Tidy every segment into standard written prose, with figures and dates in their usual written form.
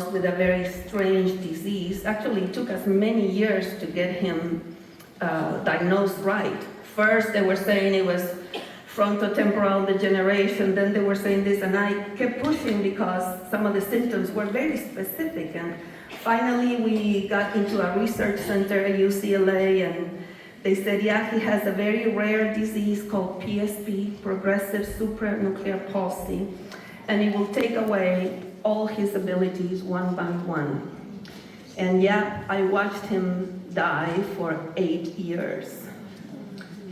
with a very strange disease. Actually, it took us many years to get him diagnosed right. First, they were saying it was frontotemporal degeneration, then they were saying this, and I kept pushing because some of the symptoms were very specific. And finally, we got into a research center at UCLA, and they said, yeah, he has a very rare disease called PSP, progressive supranuclear palsy, and it will take away all his abilities one by one. And yeah, I watched him die for 8 years.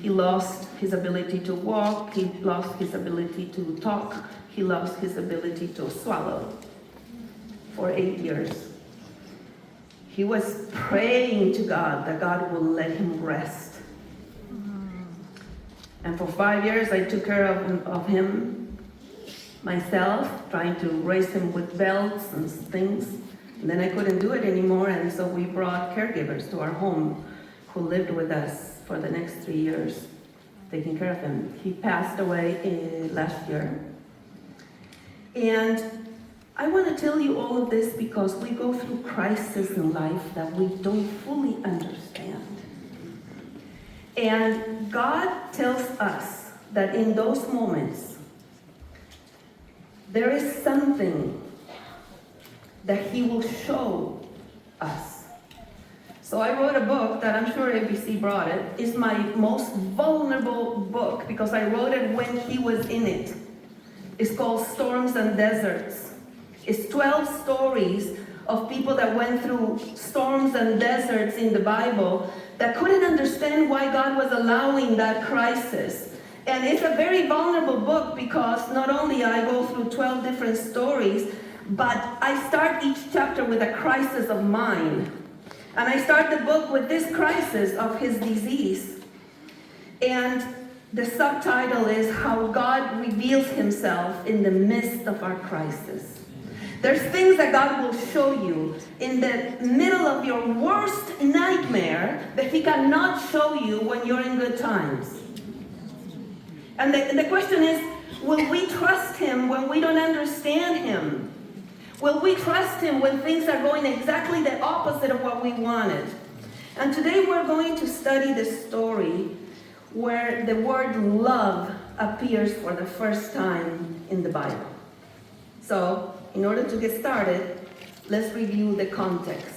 He lost his ability to walk, he lost his ability to talk, he lost his ability to swallow for 8 years. He was praying to God that God will let him rest. And for 5 years I took care of him myself, trying to raise him with belts and things. And then I couldn't do it anymore, and so we brought caregivers to our home who lived with us for the next 3 years, taking care of him. He passed away last year. And I want to tell you all of this because we go through crises in life that we don't fully understand. And God tells us that in those moments, there is something that He will show us. So I wrote a book that I'm sure ABC brought it. It's my most vulnerable book because I wrote it when he was in it. It's called Storms and Deserts. It's 12 stories of people that went through storms and deserts in the Bible that couldn't understand why God was allowing that crisis. And it's a very vulnerable book because not only I go through 12 different stories, but I start each chapter with a crisis of mine. And I start the book with this crisis of his disease. And the subtitle is How God Reveals Himself in the Midst of Our Crisis. There's things that God will show you in the middle of your worst nightmare that He cannot show you when you're in good times. And the question is, will we trust Him when we don't understand Him? Will we trust Him when things are going exactly the opposite of what we wanted? And today we're going to study the story where the word love appears for the first time in the Bible. So, in order to get started, let's review the context.